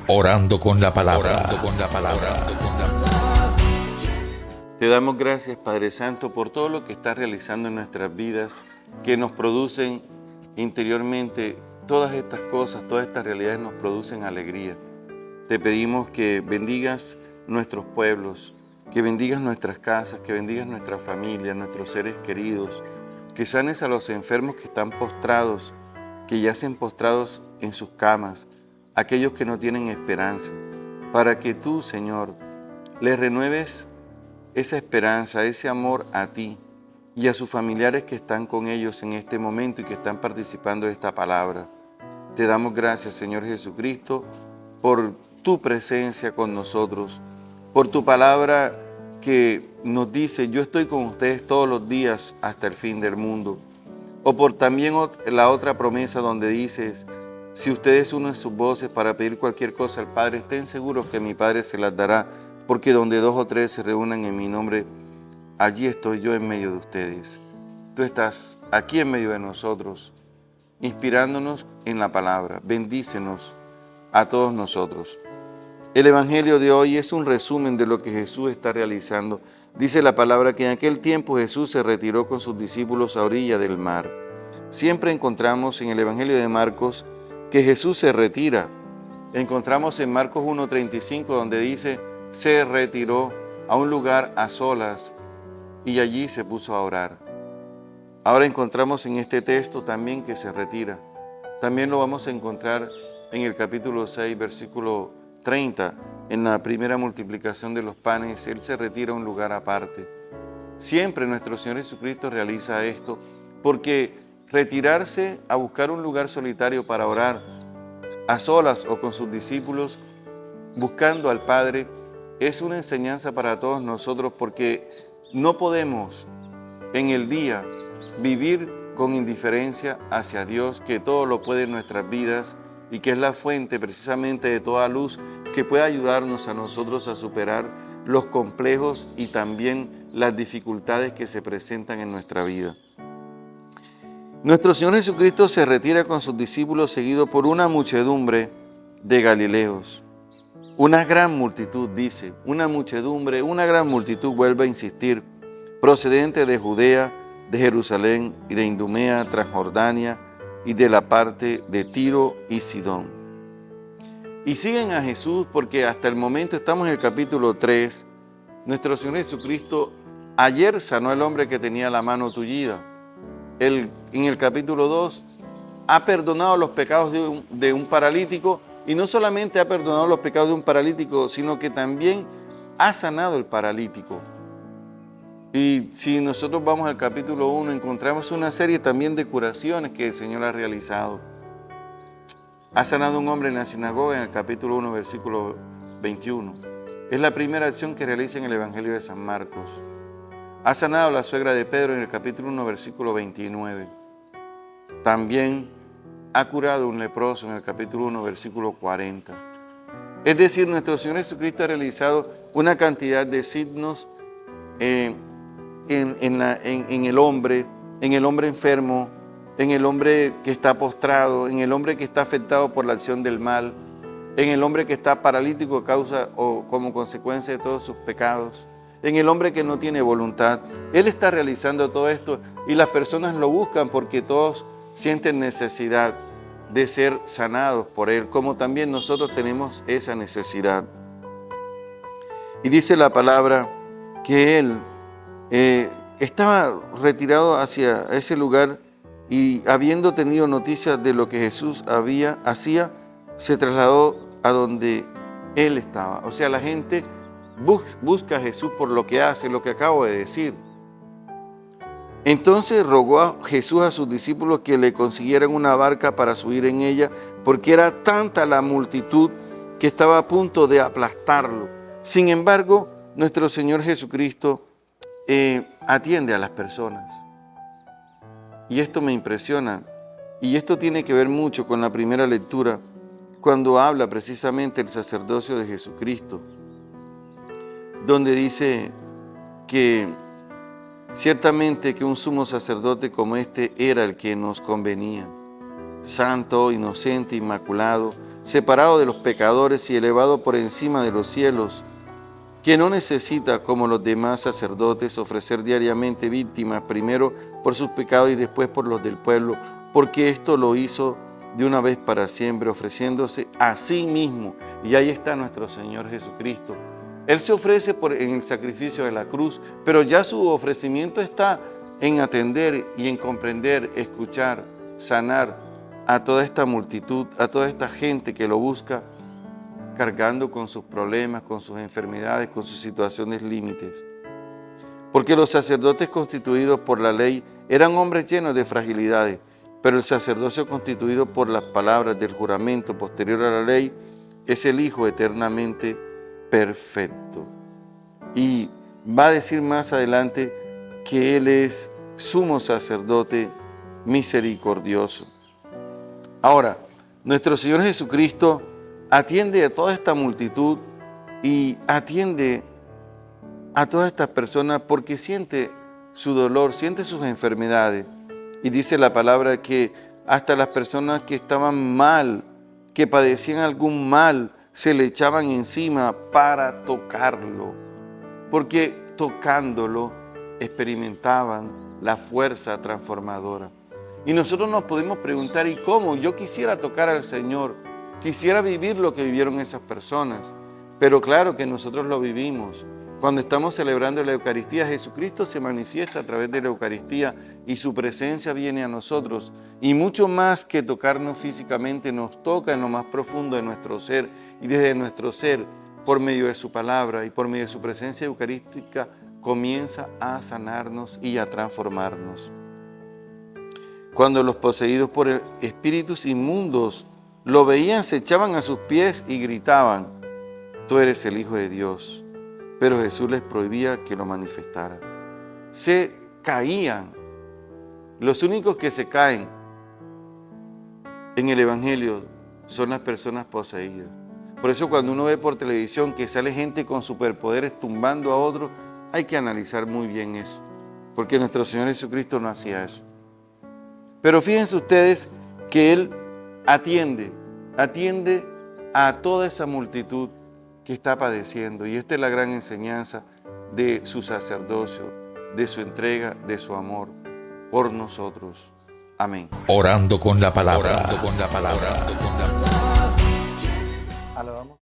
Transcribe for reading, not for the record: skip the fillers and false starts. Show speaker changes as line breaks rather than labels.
Orando con la palabra.
Te damos gracias, Padre Santo, por todo lo que estás realizando en nuestras vidas, que nos producen interiormente todas estas cosas, todas estas realidades nos producen alegría. Te pedimos que bendigas nuestros pueblos, que bendigas nuestras casas, que bendigas nuestra familia, nuestros seres queridos, que sanes a los enfermos que están postrados, que yacen postrados en sus camas, aquellos que no tienen esperanza, para que tú, Señor, les renueves esa esperanza, ese amor a ti y a sus familiares que están con ellos en este momento y que están participando de esta palabra. Te damos gracias, Señor Jesucristo, por tu presencia con nosotros, por tu palabra que nos dice, yo estoy con ustedes todos los días hasta el fin del mundo. O por también la otra promesa donde dices, si ustedes unen sus voces para pedir cualquier cosa al Padre, estén seguros que mi Padre se las dará, porque donde 2 o 3 se reúnan en mi nombre, allí estoy yo en medio de ustedes. Tú estás aquí en medio de nosotros, inspirándonos en la palabra. Bendícenos a todos nosotros. El Evangelio de hoy es un resumen de lo que Jesús está realizando. Dice la palabra que en aquel tiempo Jesús se retiró con sus discípulos a orilla del mar. Siempre encontramos en el Evangelio de Marcos que Jesús se retira. Encontramos en Marcos 1:35 donde dice, se retiró a un lugar a solas y allí se puso a orar. Ahora encontramos en este texto también que se retira. También lo vamos a encontrar en el capítulo 6, versículo 30, en la primera multiplicación de los panes. Él se retira a un lugar aparte. Siempre nuestro Señor Jesucristo realiza esto, porque retirarse a buscar un lugar solitario para orar, a solas o con sus discípulos, buscando al Padre, es una enseñanza para todos nosotros, porque no podemos en el día vivir con indiferencia hacia Dios, que todo lo puede en nuestras vidas y que es la fuente precisamente de toda luz que puede ayudarnos a nosotros a superar los complejos y también las dificultades que se presentan en nuestra vida. Nuestro Señor Jesucristo se retira con sus discípulos seguido por una muchedumbre de Galileos. Una gran multitud, dice, una gran multitud, vuelve a insistir, procedente de Judea, de Jerusalén y de Idumea, Transjordania y de la parte de Tiro y Sidón. Y siguen a Jesús porque hasta el momento estamos en el capítulo 3. Nuestro Señor Jesucristo ayer sanó al hombre que tenía la mano tullida. En el capítulo 2 ha perdonado los pecados de un paralítico, y no solamente ha perdonado los pecados de un paralítico, sino que también ha sanado el paralítico. Y si nosotros vamos al capítulo 1, encontramos una serie también de curaciones que el Señor ha realizado. Ha sanado a un hombre en la sinagoga en el capítulo 1, versículo 21. Es la primera acción que realiza en el Evangelio de San Marcos. Ha sanado a la suegra de Pedro en el capítulo 1, versículo 29. También ha curado a un leproso en el capítulo 1, versículo 40. Es decir, nuestro Señor Jesucristo ha realizado una cantidad de signos en el hombre enfermo, en el hombre que está postrado, en el hombre que está afectado por la acción del mal, en el hombre que está paralítico a causa o como consecuencia de todos sus pecados, en el hombre que no tiene voluntad. Él está realizando todo esto y las personas lo buscan porque todos sienten necesidad de ser sanados por Él, como también nosotros tenemos esa necesidad. Y dice la palabra que Él estaba retirado hacia ese lugar y habiendo tenido noticias de lo que Jesús hacía, se trasladó a donde Él estaba. O sea, la gente busca a Jesús por lo que hace, lo que acabo de decir. Entonces rogó a Jesús a sus discípulos que le consiguieran una barca para subir en ella, porque era tanta la multitud que estaba a punto de aplastarlo. Sin embargo, nuestro Señor Jesucristo atiende a las personas. Y esto me impresiona. Y esto tiene que ver mucho con la primera lectura, cuando habla precisamente el sacerdocio de Jesucristo, donde dice que ciertamente que un sumo sacerdote como este era el que nos convenía, santo, inocente, inmaculado, separado de los pecadores y elevado por encima de los cielos, que no necesita, como los demás sacerdotes, ofrecer diariamente víctimas, primero por sus pecados y después por los del pueblo, porque esto lo hizo de una vez para siempre, ofreciéndose a sí mismo. Y ahí está nuestro Señor Jesucristo. Él se ofrece en el sacrificio de la cruz, pero ya su ofrecimiento está en atender y en comprender, escuchar, sanar a toda esta multitud, a toda esta gente que lo busca, cargando con sus problemas, con sus enfermedades, con sus situaciones límites. Porque los sacerdotes constituidos por la ley eran hombres llenos de fragilidades, pero el sacerdocio constituido por las palabras del juramento posterior a la ley es el Hijo eternamente perfecto. Y va a decir más adelante que Él es sumo sacerdote misericordioso. Ahora, nuestro Señor Jesucristo atiende a toda esta multitud y atiende a todas estas personas porque siente su dolor, siente sus enfermedades. Y dice la palabra que hasta las personas que estaban mal, que padecían algún mal, se le echaban encima para tocarlo, porque tocándolo experimentaban la fuerza transformadora. Y nosotros nos podemos preguntar, ¿y cómo? Yo quisiera tocar al Señor, quisiera vivir lo que vivieron esas personas, pero claro que nosotros lo vivimos. Cuando estamos celebrando la Eucaristía, Jesucristo se manifiesta a través de la Eucaristía y su presencia viene a nosotros. Y mucho más que tocarnos físicamente, nos toca en lo más profundo de nuestro ser. Y desde nuestro ser, por medio de su palabra y por medio de su presencia eucarística, comienza a sanarnos y a transformarnos. Cuando los poseídos por espíritus inmundos lo veían, se echaban a sus pies y gritaban: «Tú eres el Hijo de Dios». Pero Jesús les prohibía que lo manifestaran. Se caían. Los únicos que se caen en el Evangelio son las personas poseídas. Por eso cuando uno ve por televisión que sale gente con superpoderes tumbando a otros, hay que analizar muy bien eso, porque nuestro Señor Jesucristo no hacía eso. Pero fíjense ustedes que Él atiende a toda esa multitud que está padeciendo. Y esta es la gran enseñanza de su sacerdocio, de su entrega, de su amor por nosotros. Amén.
Orando con la palabra.
Alabamos.